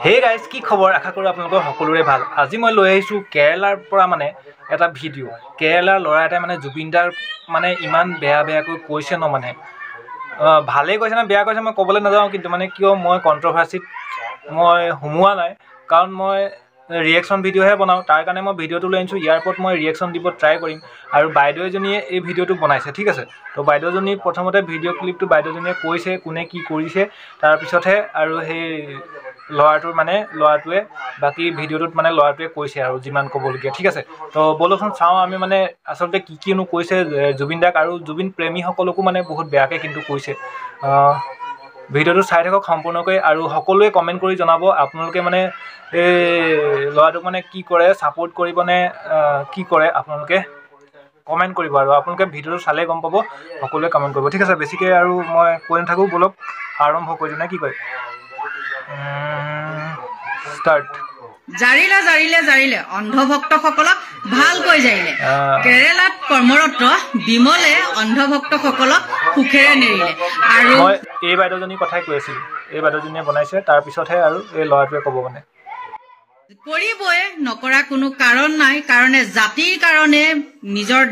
Hey guys কি খবৰ আশা কৰোঁ আপোনালোকৰ সকলোৰে ভাল। আজি মই লৈ আহিছোঁ কেৰেলাৰ পৰা মানে এটা ভিডিঅ'। কেৰেলাৰ ল'ৰা এটাই মানে জুবিন দাৰ মানে ইমান বেয়াকৈ কৈছে ন, মানে ভালেই কৈছে নে বেয়া কৈছে মই ক'বলৈ নাযাওঁ, কিন্তু মানে কিয় মই কণ্ট্ৰভাৰ্চিত মই সোমোৱা নাই, কাৰণ মই ৰিয়েকশ্যন ভিডিঅ'হে বনাওঁ। তাৰ কাৰণে মই ভিডিঅ'টো লৈ আনিছোঁ। ইয়াৰ ওপৰত মই ৰিয়েকশ্যন দিব ট্ৰাই কৰিম। আৰু বাইদেউ এজনীয়ে এই ভিডিঅ'টো বনাইছে, ঠিক আছে। তো বাইদেউজনী প্ৰথমতে ভিডিঅ' ক্লিপটো বাইদেউজনীয়ে কৈছে কোনে কি কৰিছে, তাৰপিছতহে আৰু সেই ল'ৰাটোৱে বাকী ভিডিঅ'টোত মানে ল'ৰাটোৱে কৈছে আৰু যিমান ক'বলগীয়া, ঠিক আছে। তো ব'লকচোন চাওঁ আমি মানে আচলতে কিনো কৈছে জুবিন দাক, আৰু জুবিন প্ৰেমীসকলকো মানে বহুত বেয়াকৈ কিন্তু কৈছে। ভিডিঅ'টো চাই থাকক সম্পূৰ্ণকৈ, আৰু সকলোৱে কমেণ্ট কৰি জনাব আপোনালোকে মানে এই ল'ৰাটোক মানে কি কৰে, ছাপোৰ্ট কৰিবনে কি কৰে, আপোনালোকে কমেণ্ট কৰিব। আৰু আপোনালোকে ভিডিঅ'টো চালে গম পাব, সকলোৱে কমেণ্ট কৰিব, ঠিক আছে। বেছিকৈ আৰু মই কৈ নাথাকোঁ, ব'লক আৰম্ভ কৰি দিওঁ নে কি কয়। স্টাৰ্ট। জাৰিলে জাৰিলে জাৰিলে অন্ধভক্তসকলক ভালকৈ জাৰিলে। কেৰেলাত কৰ্মৰত বিমলে অন্ধভক্তসকলক সুখেৰে নেৰিলে। আৰু মই এই বাইদেউজনীৰ কথাই কৈ আছিলোঁ, এই বাইদেউজনীয়ে বনাইছে, তাৰপিছতহে আৰু এই ল'ৰাটোৱে ক'ব মানে। কৰিবই, নকৰা কোনো কাৰণ নাই, কাৰণে জাতিৰ কাৰণে নিজৰ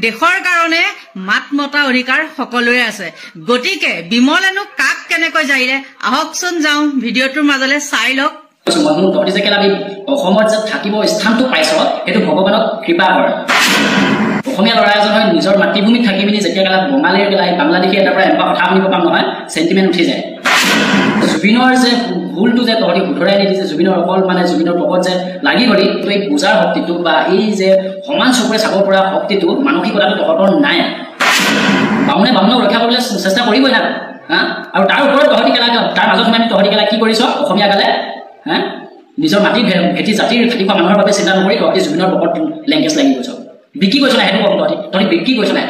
দেশৰ কাৰণে মাত মতা অধিকাৰ সকলোৰে আছে। গতিকে বিমলেনো কাক কেনেকৈ জাৰিলে আহকচোন যাওঁ ভিডিঅ'টোৰ মাজলৈ চাই লওক। তহঁতি যে কেলা অসমত যে থাকিব স্থানটো পাইছ, সেইটো ভগৱানক কৃপা কৰ। অসমীয়া ল'ৰা এজন হয় নিজৰ মাতৃভূমিত থাকি পিনি যেতিয়া কেলা বঙালীৰ কেলা বাংলাদেশী এটাৰ পৰা এনেকুৱা কথা শুনিব পাম নহয়, চেণ্টিমেণ্ট উঠি যায়। জুবিনৰ যে ভুলটো যে তহঁতি শুধৰাই নিদি যে জুবিনৰ অকল মানে জুবিনৰ পকত যে লাগি গলি, তো এই পূজাৰ শক্তিটো বা এই যে সমান চকুৰে চাব পৰা শক্তিটো মানসিকতাটো তহঁতৰ নাই। বামুণক ৰক্ষা কৰিবলৈ চেষ্টা কৰিবই না, আৰু তাৰ ওপৰত তহঁতি কেলা তাৰ মাজত সোমাই তহঁতি কেলা কি কৰিছ অসমীয়া গালে, নিজৰ মাটি ভেটি জাতিৰ খাটি খোৱা মানুহৰ বাবে চিন্তা নকৰি তহঁতি জুবিনৰ পকত লেংগুৱেজ লাগি গৈছ, বিক্ৰী কৰিছ নাই, সেইটো কম তহঁতি বিক্ৰী কৰিছ নাই।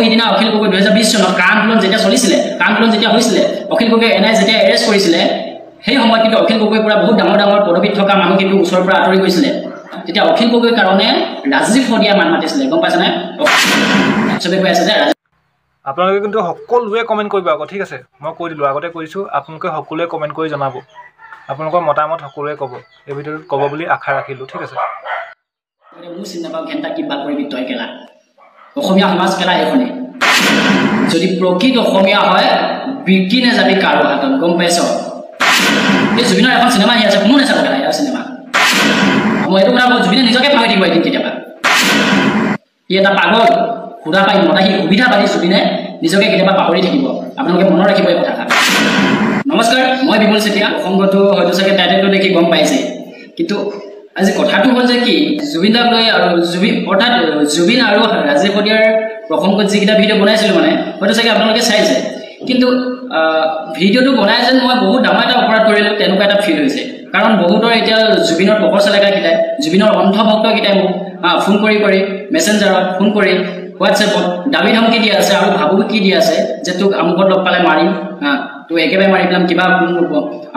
সিদিনা অখিল গগৈ 2020 চনত কা আন্দোলন যেতিয়া চলিছিলে, কা আন্দোলন যেতিয়া হৈছিলে, অখিল গগৈ এনআই যেতিয়া এৰেষ্ট কৰিছিলে, সেই সময়ত কিন্তু অখিল গগৈৰ পৰা বহুত ডাঙৰ ডাঙৰ পদবীত থকা মানুহ কিন্তু ওচৰৰ পৰা আঁতৰি গৈছিলে। তেতিয়া অখিল গগৈৰ কাৰণে ৰাজীৱ শদিয়া মান মাতিছিলে, গম পাইছেনে? চবে কৈ আছে যে আপোনালোকে কিন্তু সকলোৱে কমেণ্ট কৰিব আকৌ, ঠিক আছে। মই কৈ দিলোঁ, আগতে কৈছোঁ, আপোনালোকে সকলোৱে কমেণ্ট কৰি জনাব, আপোনালোকৰ মতামত সকলোৱে ক'ব, এই ভিডিঅ'টোত ক'ব বুলি আশা ৰাখিলোঁ, ঠিক আছে। মোৰ চিন্তা পাওঁ ঘেণ্টা কিবা কৰিবি তই কেলা, অসমীয়া সমাজ কেলা এইখনে। যদি প্ৰকৃত অসমীয়া হয় বিকি নাযাবি কাৰো হাতত, গম পাইছ? এই জুবিনৰ এখন চিনেমা আহি আছে, কোনো নাচাব কেলা ইয়াৰ চিনেমা। মই এইটো কথা জুবিনে নিজকে পাহৰি থাকিব এদিন কেতিয়াবা। সি এটা পাগল, সুধা পাই মতা, সি সুবিধা পালি জুবিনে নিজকে কেতিয়াবা পাহৰি থাকিব। আপোনালোকে মনত ৰাখিব এই কথাষাৰ। নমস্কাৰ, মই বিমল চেতিয়া। অসংগটো হয়তো চাগে টাইটেলটো দেখি গম পাইছে, কিন্তু আজি কথাটো হ'ল যে কি, জুবিন দাক লৈ আৰু অৰ্থাৎ জুবিন আৰু ৰাজীৱ শদিয়াৰ প্ৰসংগত যিকেইটা ভিডিঅ' বনাইছিলোঁ মানে হয়তো চাগে আপোনালোকে চাইছে, কিন্তু ভিডিঅ'টো বনাই যেন মই বহুত ডাঙৰ এটা অপৰাধ কৰিলোঁ তেনেকুৱা এটা ফিল হৈছে। কাৰণ বহুতৰ এতিয়া জুবিনৰ পকৰ চেলেকাকেইটাই, জুবিনৰ অন্ধভক্তকেইটাই মোক ফোন কৰি মেছেঞ্জাৰত ফোন কৰি হোৱাটছএপত দাবী ধমকি দি আছে আৰু ভাবুকি দি আছে যে তোক আমুকত লগ পালে মাৰিম, তোক একেবাৰে মাৰি পেলাম, কিবা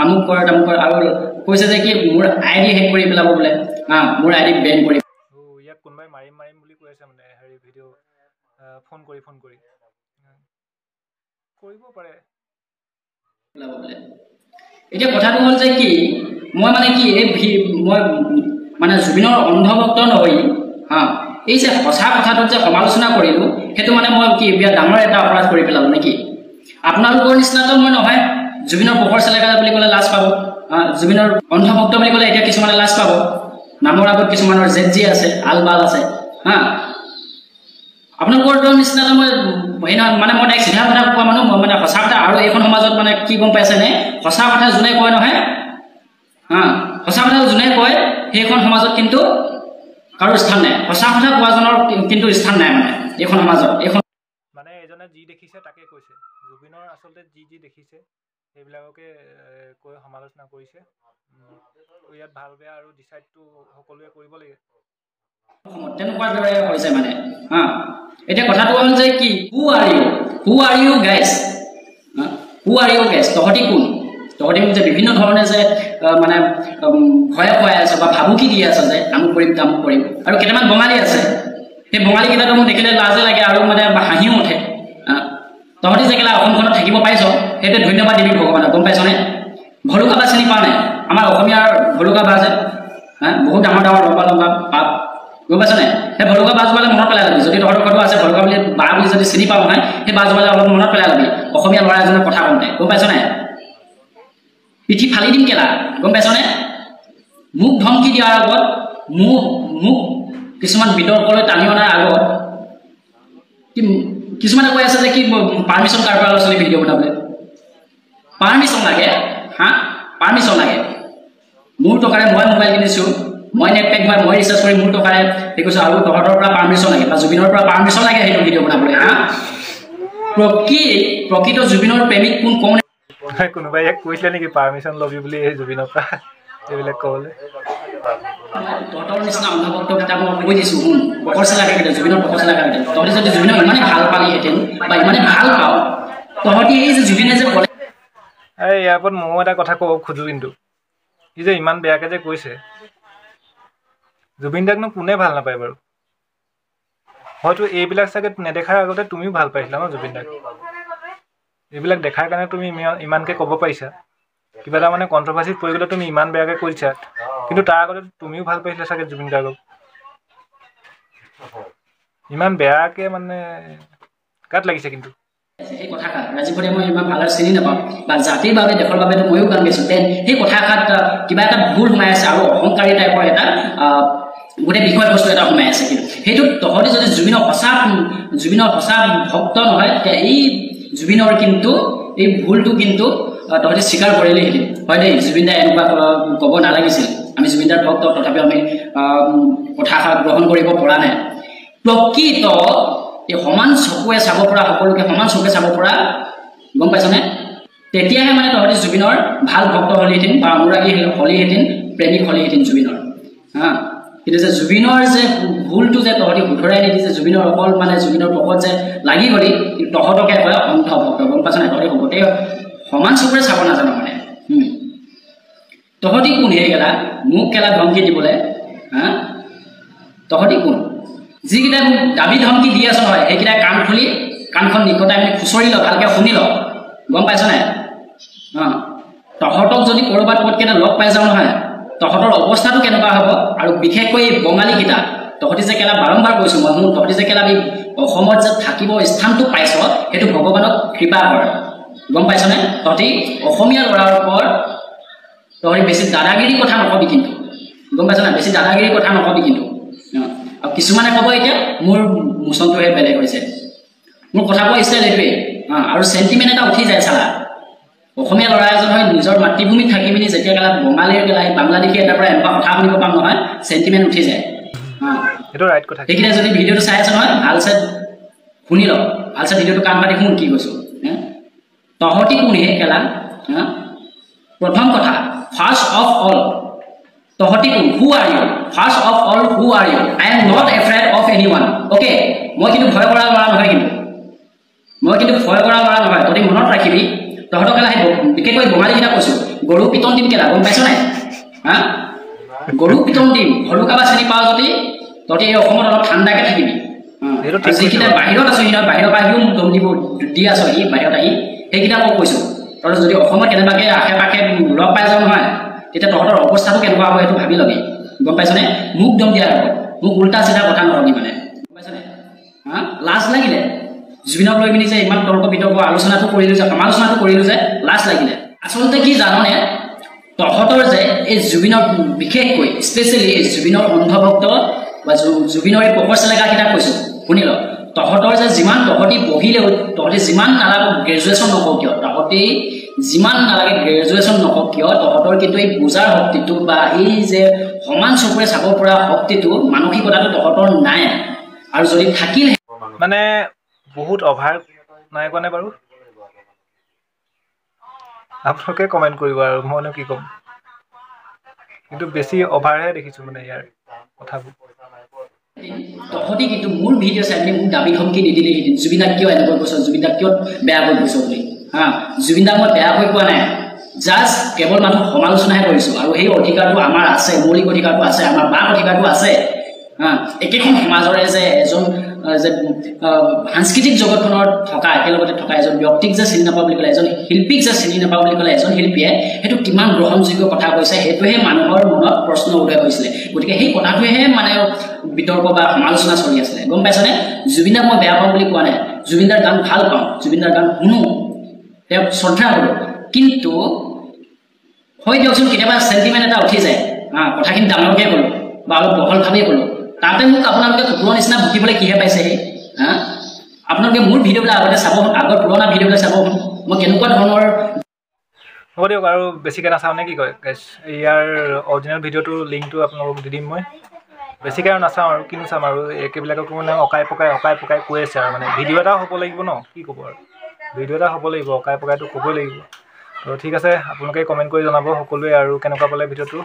আমুক কৰ তামুক কৰ, আৰু কৈছে যে কি মোৰ ID হেক কৰি পেলাব বোলে, মোৰ ID বেন কৰি। ইয়াক কোনোবাই মাৰিম বুলি কৈ আছে মানে হেৰি ভিডিঅ' ফোন কৰি কৰিব পাৰে পেলাব বোলে। এতিয়া কথাটো হ'ল যে কি, মই মানে কি মই মানে জুবিনৰ অন্ধভক্ত নহৈ এই যে সঁচা কথাটোত যে সমালোচনা কৰিলোঁ, সেইটো মানে মই কি বিৰাট ডাঙৰ এটা অপৰাধ কৰি পেলালোঁ নেকি? আপোনালোকৰ নিচিনাতো মই নহয়। জুবিনৰ পকৰ চেলেকা বুলি ক'লে লাজ পাব, জুবিনৰ অন্ধভক্ত বুলি ক'লে এতিয়া কিছুমানে লাজ পাব, নামৰ আগত কিছুমানৰ ZG আছে, আলবাল আছে, আপোনালোকৰ নিচিনাটো মই মানে মই তাইক চিধা কথা কোৱা মানুহ, মই মানে সঁচা কথা। আৰু এইখন সমাজত মানে কি গম পাইছেনে, সঁচা কথা যোনে কয় নহয়, সঁচা কথা যোনে কয় সেইখন সমাজত কিন্তু কাৰো স্থান নাই। সঁচা কথা কোৱাজনৰ কিন্তু স্থান নাই মানে এইখন সমাজত। এইখন মানে এজনে যি দেখিছে তাকে কৈছে, জুবিনৰ আচলতে যি দেখিছে সেইবিলাককে কৈ সমালোচনা কৰিছে। ইয়াত ভাল বেয়া আৰু ডিচাইডটো সকলোৱে কৰিব লাগে, তেনেকুৱা দৰে হৈছে মানে। এতিয়া কথাটো হ'ল যে কি, হু আৰ ইউ গাইজ, তহঁতি কোন? তহঁতি মোক যে বিভিন্ন ধৰণে যে মানে ভয় খুৱাই আছ বা ভাবুকি দি আছ যে আমুক কৰিম তামুক কৰিম, আৰু কেইটামান বঙালী আছে, সেই বঙালীকেইটাতো মোক দেখিলে লাজে লাগে আৰু মানে হাঁহিও উঠে। তহঁতি যে কেলা অসমখনত থাকিব পাৰিছ, সেইটোৱে ধন্যবাদ দিবি ভগৱানক, গম পাইছনে? ভলুকা বা চিনি পাৱ নাই? আমাৰ অসমীয়াৰ ভলুকা বাহ যে বহুত ডাঙৰ ডাঙৰ লম্বা লম্বা পাত গম পাইছনে সেই ভলুকা বাহজোপালে মনত পেলাই ল'বি যদি তহঁতৰ ঘৰতো আছে ভলুকা বুলি বাহ বুলি যদি চিনি পাওঁ নহয় সেই বাহজোপালে অলপ মনত পেলাই ল'বি অসমীয়া ল'ৰা এজনে কথা কওঁতে গম পাইছনে পিঠি ফালি দিম কেলা গম পাইছনে মোক ধমকি দিয়াৰ আগত মোক কিছুমান বিতৰ্কলৈ টানি অনাৰ আগত কিছুমানে কৈ আছে যে কি পাৰ্মিশ্যন কাৰ পৰা লৈছিলি ভিডিঅ' বনাবলৈ পাৰ্মিশ্যন লাগে পাৰ্মিশ্যন লাগে মোৰ টকাৰে মই মোবাইল কিনিছোঁ মই নেট পেক মই ৰিচাৰ্জ কৰি মোৰ টকাৰে সেই কৈছোঁ আৰু তহঁতৰ পৰা পাৰ্মিশ্যন লাগে বা জুবিনৰ পৰা পাৰ্মিশ্যন লাগে সেইটো ভিডিঅ' বনাবলৈ প্ৰকৃত জুবিনৰ প্ৰেমিক কোন কওঁ কোনোবাই ইয়াক কৈছিলে নেকি পাৰ্মিশ্যন ল'বি বুলি এই জুবিনৰ পৰা এইবিলাক ক'বলৈ তহঁতৰ নিচিনা অন্ধভক্তকেইটা মই কৈ দিছোঁ শুন প্ৰকৰচেলাকেইটা জুবিনৰ প্ৰকৰচেলাকেইটা তহঁতি যদি জুবিনক ইমানেই ভাল পালিহেঁতেন বা ইমানেই ভাল পাওঁ তহঁতি এই যে জুবিনে যে ক'লে এই ইয়াৰ ওপৰত ময়ো এটা কথা ক'ব খোজোঁ কিন্তু ই যে ইমান বেয়াকৈ যে কৈছে জুবিন দাকনো কোনে ভাল নাপায় বাৰু হয়তো এইবিলাক চাগে নেদেখাৰ আগতে তুমিও ভাল পাইছিলা ন জুবিন দাক এইবিলাক দেখাৰ কাৰণে তুমি ইমানকৈ ক'ব পাৰিছা কিবা এটা মানে কণ্ট্ৰভাৰ্চিত পৰি গ'লে তুমি ইমান বেয়াকৈ কৈছা কিন্তু তাৰ আগতে তুমিও ভাল পাইছিলা চাগে জুবিন দাক ইমান বেয়াকৈ মানে গাত লাগিছে কিন্তু সেই কথাষাৰ ৰাজীৱৰে মই ইমান ভালদৰে চিনি নাপাওঁ বা জাতিৰ বাবে দেশৰ বাবেতো ময়ো গান গাইছোঁ সেই কথাষাৰত কিবা এটা ভুল সোমাই আছে আৰু অহংকাৰী টাইপৰ এটা গোটেই বিষয়বস্তু এটা সোমাই আছে কিন্তু সেইটো তহঁতি যদি জুবিনৰ সঁচা ভক্ত নহয় তেতিয়া এই জুবিনৰ কিন্তু এই ভুলটো কিন্তু তহঁতি স্বীকাৰ কৰিলেহেঁতেন হয় দেই জুবিন দাই এনেকুৱা ক'ব নালাগিছিল আমি জুবিন দাৰ ভক্ত তথাপিও আমি কথাষাৰ গ্ৰহণ কৰিব পৰা নাই প্ৰকৃত এই সমান চকুৱে চাব পৰা সকলোকে সমান চকুৱে চাব পৰা গম পাইছনে তেতিয়াহে মানে তহঁতি জুবিনৰ ভাল ভক্ত হ'লিহেঁতেন বা অনুৰাগী হ'লিহেঁতেন প্ৰেমিক হ'লিহেঁতেন জুবিনৰ কিন্তু যে জুবিনৰ যে ভুলটো যে তহঁতি শুধৰাই নিদি যে জুবিনৰ অকল মানে জুবিনৰ পকত যে লাগি গ'লি তহঁতকে কয় অন্ধভক্ত গম পাইছনে তহঁতি গোটেই সমান চকুৰে চাব নাজানো মানে তহঁতি কোন সেই গেলা মোক কেলা ধমকি দিবলৈ তহঁতি কোন যিকেইটাই মোক দাবী ধমকি দি আছ নহয় সেইকেইটাই কাণ খুলি কাণখন নিকটাই মানে খুচৰি ল ভালকৈ শুনি ল গম পাইছনে তহঁতক যদি ক'ৰবাত ক'তকেইটা লগ পাই যাওঁ নহয় তহঁতৰ অৱস্থাটো কেনেকুৱা হ'ব আৰু বিশেষকৈ এই বঙালীকেইটা তহঁতি যে কেলা বাৰম্বাৰ কৈছোঁ মই মোৰ তহঁতি যে কেলা এই অসমত যে থাকিব স্থানটো পাইছ সেইটো ভগৱানক কৃপা কৰ গম পাইছনে তহঁতি অসমীয়া ল'ৰাৰ ওপৰত তহঁতি বেছি দাদাগিৰি কথা নকবি কিন্তু গম পাইছনে বেছি দাদাগিৰি কথা নকবি কিন্তু আৰু কিছুমানে ক'ব এতিয়া মোৰ মোচনটোহে বেলেগ হৈছে মোৰ কথা কোৱা ষ্টাইল এইটোৱেই আৰু চেণ্টিমেণ্ট এটা উঠি যায় চালা অসমীয়া ল'ৰা এজন হয় নিজৰ মাতৃভূমিত থাকি পিনি যেতিয়া গেলা বঙালীৰ গেলা বাংলাদেশী এটাৰ পৰা এনেকুৱা কথা শুনিব পাম নহয় চেণ্টিমেণ্ট উঠি যায় সেইটো ৰাইট কথা সেইকেইটা যদি ভিডিঅ'টো চাই আছে নহয় ভালছে শুনি ল ভালছে ভিডিঅ'টো কাম পাতি শুন কি কৈছোঁ তহঁতি কোনহে কেলা প্ৰথম কথা ফাৰ্ষ্ট অফ অল তহঁতি কোন who are you first of all who are you I am not afraid of anyone ওৱান অ'কে মই কিন্তু ভয় কৰা ল'ৰা নহয় তহঁতি মনত ৰাখিবি তহঁতক কেলা সেই বিশেষকৈ বঙালীকেইটা কৈছোঁ গৰু পিতন দিম কেলা গম পাইছ নাই গৰু পিতন দিম ভলুকা বা চিনি পাওঁ যদি তহঁতি এই অসমত অলপ ঠাণ্ডাকৈ থাকিবি যিকেইটা বাহিৰত আছোঁ সিহঁত বাহিৰৰ পৰা আহিও দম দিব দি আছ সি বাহিৰত আহি সেইকেইটা মই কৈছোঁ তহঁতে যদি অসমত কেনেবাকৈ আশে পাশে লগ পাই যাওঁ নহয় তেতিয়া তহঁতৰ অৱস্থাটো কেনেকুৱা হ'ব সেইটো ভাবি ল'বি গম পাইছনে মোক দম দিয়াৰ আগত মোক উল্টা চিধা কথা নৰবি মানে গম পাইছনে লাজ লাগিলে জুবিনক লৈ পিনি যে ইমান তৰ্ক বিতৰ্ক আলোচনাটো কৰিলোঁ যে সমালোচনাটো কৰিলোঁ যে লাজ লাগিলে আচলতে কি জাননে তহঁতৰ যে এই জুবিনৰ বিশেষকৈ স্পেচিয়েলি এই জুবিনৰ অন্ধভক্ত বা জুবিনৰ এই প্ৰকৰচেলেকাকেইটা কৈছোঁ শুনি ল তহঁতৰ যে যিমান তহঁতি পঢ়িলেও তহঁতি যিমান নালাগে গ্ৰেজুৱেশ্যন নকওঁ কিয় তহঁতৰ কিন্তু এই বুজাৰ শক্তিটো বা এই যে সমান চকুৰে চাব পৰা শক্তিটো মানসিকতাটো তহঁতৰ নাই আৰু যদি থাকিলে মানে বহুত অভাৰ নাই কোৱা নে বাৰু আপোনালোকে কমেণ্ট কৰিব আৰু মইনো কি ক'ম কিন্তু বেছি অভাৰহে দেখিছোঁ মানে ইয়াৰ কথাবোৰ তহঁতি কিন্তু মোৰ ভিডিঅ' চাই পিনি মোক দাবী ধমকি নিদিলেহেঁতেন জুবিনদাক কিয় এনেকৈ কৈছ জুবিনদাক কিয় বেয়া কৰি কৈছ বুলি জুবিনদাক মই বেয়া কৰি কোৱা নাই জাষ্ট কেৱল মানুহ সমালোচনাহে কৰিছোঁ আৰু সেই অধিকাৰটো আমাৰ আছে মৌলিক অধিকাৰটো আছে আমাৰ বাক অধিকাৰটো আছে একেখন সমাজৰে যে এজন যে সাংস্কৃতিক জগতখনত থকা একেলগতে থকা এজন ব্যক্তিক যে চিনি নাপাওঁ বুলি ক'লে এজন শিল্পীক যে চিনি নাপাওঁ বুলি ক'লে এজন শিল্পীয়ে সেইটো কিমান গ্ৰহণযোগ্য কথা কৈছে সেইটোহে মানুহৰ মনত প্ৰশ্ন উদয় হৈছিলে গতিকে সেই কথাটোহে মানে বিতৰ্ক বা সমালোচনা চলি আছিলে গম পাইছনে জুবিনদাক মই বেয়া পাওঁ বুলি কোৱা নাই জুবিনদাৰ গান ভাল পাওঁ জুবিনদাৰ গান শুনো তেওঁক শ্ৰদ্ধা কৰোঁ কিন্তু হয় দিয়কচোন কেতিয়াবা চেণ্টিমেণ্ট এটা উঠি যায় কথাখিনি ডাঙৰকৈ ক'লোঁ বা অলপ বহলভাৱেই ক'লোঁ তাতে মোক আপোনালোকে কুকুৰৰ নিচিনা ভুকিবলৈ কিহে পাইছেহি আপোনালোকে মোৰ ভিডিঅ'বিলাক আগতে চাব আগৰ পুৰণা ভিডিঅ'বিলাক চাব মই কেনেকুৱা ধৰণৰ হ'ব দিয়ক আৰু বেছিকৈ নাচাওঁ নে কি কয় ইয়াৰ অৰিজিনেল ভিডিঅ'টোৰ লিংকটো আপোনালোকক দি দিম মই বেছিকৈ আৰু নাচাওঁ আৰু কিনো চাম আৰু একেবিলাকক মানে অকাই পকাই কৈ আছে আৰু মানে ভিডিঅ' এটা হ'ব লাগিব ন কি ক'ব আৰু ভিডিঅ' এটা হ'ব লাগিব অকাই পকাইটো ক'বই লাগিব তো ঠিক আছে আপোনালোকে কমেণ্ট কৰি জনাব সকলোৱে আৰু কেনেকুৱা পালে ভিডিঅ'টো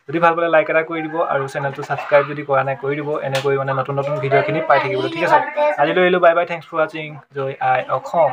যদি ভাল পালে লাইক এটা কৰি দিব আৰু চেনেলটো ছাবস্ক্ৰাইব যদি কৰা নাই কৰি দিব এনেকৈ মানে নতুন নতুন ভিডিঅ'খিনি পাই থাকিব ঠিক আছে আজিলৈ এৰিলোঁ বাই বাই থেংকছ ফৰ ৱাচিং জয় আই অসম